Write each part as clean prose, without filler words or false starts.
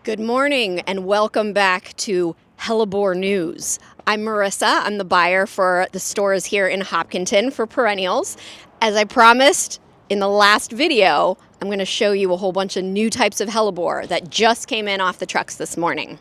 Good morning and welcome back to Hellebore News. I'm Marissa. I'm the buyer for the stores here in Hopkinton for perennials. As I promised in the last video, I'm going to show you a whole bunch of new types of Hellebore that just came in off the trucks this morning.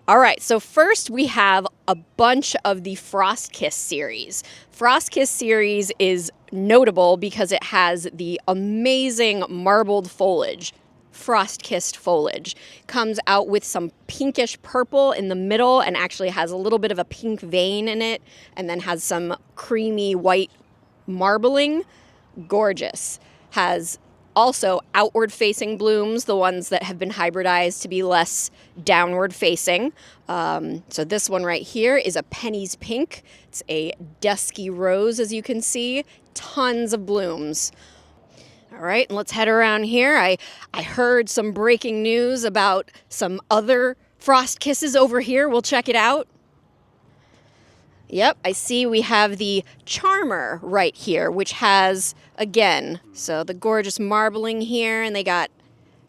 All right, so first we have a bunch of the Frostkiss series. Frostkiss series is notable because it has the amazing marbled foliage. Frost-kissed foliage. Comes out with some pinkish purple in the middle and actually has a little bit of a pink vein in it and then has some creamy white marbling. Gorgeous. Has also outward facing blooms, the ones that have been hybridized to be less downward facing. So this one right here is a penny's pink. It's a dusky rose, as you can see. Tons of blooms. All right, and let's head around here. I heard some breaking news about some other frost kisses over here. We'll check it out. Yep, I see we have the Charmer right here, which has, again, so the gorgeous marbling here, and they got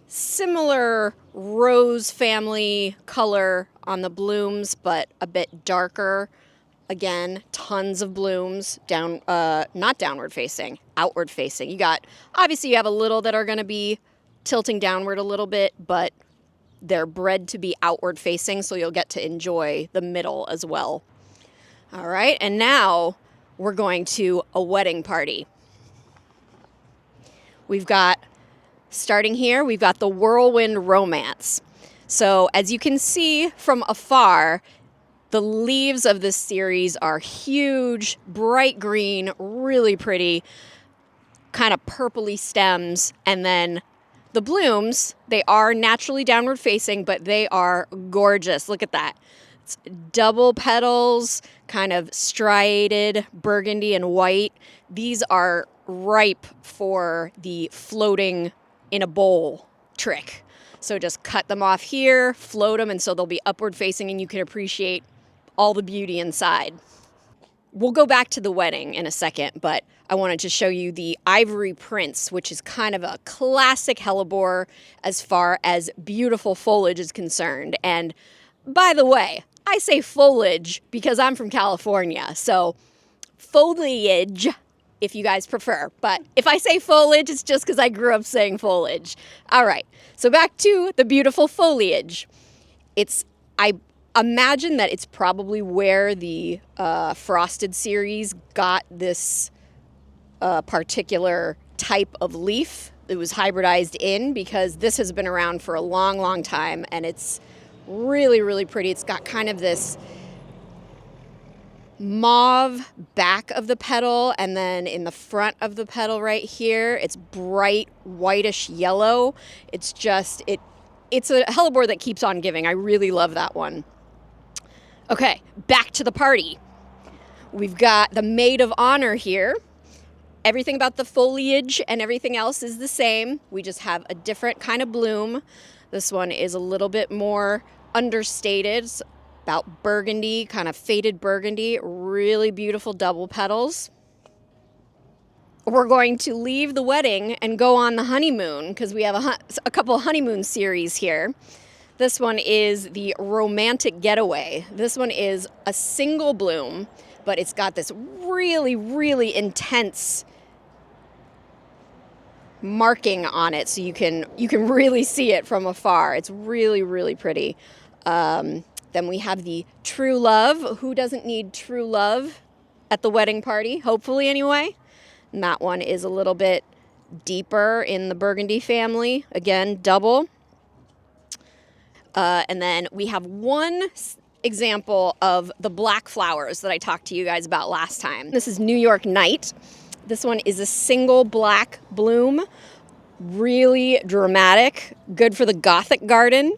similar rose family color on the blooms, but a bit darker. Again, tons of blooms, not downward facing, outward facing. Obviously you have a little that are going to be tilting downward a little bit, but they're bred to be outward facing, so you'll get to enjoy the middle as well. All right, and now we're going to a wedding party. Starting here, we've got the Whirlwind Romance. So as you can see from afar, the leaves of this series are huge, bright green, really pretty, kind of purpley stems. And then the blooms, they are naturally downward facing, but they are gorgeous. Look at that. It's double petals, kind of striated burgundy and white. These are ripe for the floating in a bowl trick. So just cut them off here, float them, and so they'll be upward facing and you can appreciate all the beauty inside. We'll go back to the wedding in a second, but I wanted to show you the Ivory Prince, which is kind of a classic Hellebore as far as beautiful foliage is concerned. And by the way, I say foliage because I'm from California, so foliage if you guys prefer. But if I say foliage, it's just because I grew up saying foliage. All right, so back to the beautiful foliage. I imagine that it's probably where the Frosted series got this particular type of leaf. It was hybridized in because this has been around for a long, long time, and it's really, really pretty. It's got kind of this mauve back of the petal, and then in the front of the petal right here, it's bright whitish yellow. It's a Hellebore that keeps on giving. I really love that one. Okay, back to the party. We've got the Maid of Honor here. Everything about the foliage and everything else is the same. We just have a different kind of bloom. This one is a little bit more understated. It's about burgundy, kind of faded burgundy. Really beautiful double petals. We're going to leave the wedding and go on the honeymoon because we have a couple honeymoon series here. This one is the Romantic Getaway. This one is a single bloom, but it's got this really, really intense marking on it, so you can really see it from afar. It's really, really pretty. Then we have the True Love. Who doesn't need true love at the wedding party? Hopefully, anyway. And that one is a little bit deeper in the burgundy family. Again, double. And then we have one example of the black flowers that I talked to you guys about last time. This is New York Night. This one is a single black bloom, really dramatic, good for the Gothic garden.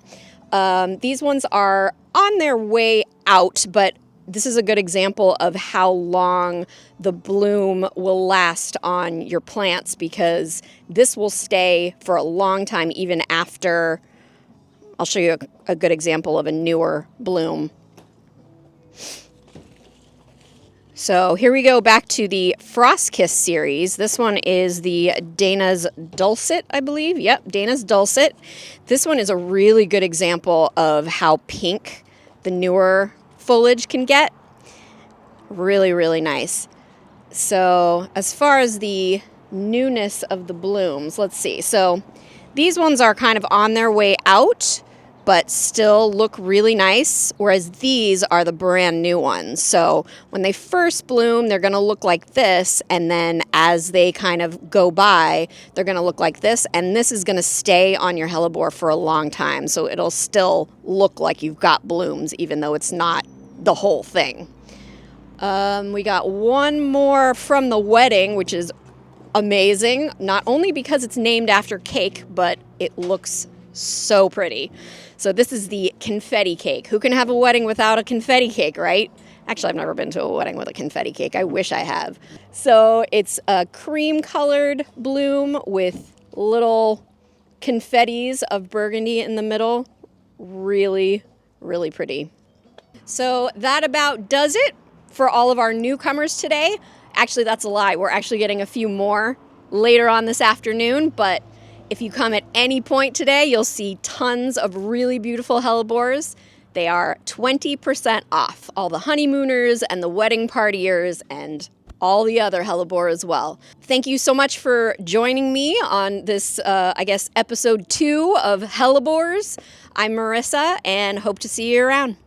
These ones are on their way out, but this is a good example of how long the bloom will last on your plants because this will stay for a long time even after. I'll show you a good example of a newer bloom. So here we go back to the Frostkiss series. This one is the Dana's Dulcet, I believe. Yep, Dana's Dulcet. This one is a really good example of how pink the newer foliage can get. Really, really nice. So as far as the newness of the blooms, let's see. So these ones are kind of on their way out, but still look really nice, whereas these are the brand new ones. So when they first bloom, they're going to look like this, and then as they kind of go by, they're going to look like this, and this is going to stay on your hellebore for a long time, so it'll still look like you've got blooms, even though it's not the whole thing. We got one more from the wedding, which is amazing, not only because it's named after cake, but it looks so pretty. So this is the confetti cake. Who can have a wedding without a confetti cake, right? Actually, I've never been to a wedding with a confetti cake. I wish I have. So it's a cream-colored bloom with little confettis of burgundy in the middle. Really, really pretty. So that about does it for all of our newcomers today. Actually, that's a lie. We're actually getting a few more later on this afternoon, but if you come at any point today, you'll see tons of really beautiful Hellebores. They are 20% off. All the honeymooners and the wedding partiers and all the other Hellebore as well. Thank you so much for joining me on this, episode 2 of Hellebores. I'm Marissa and hope to see you around.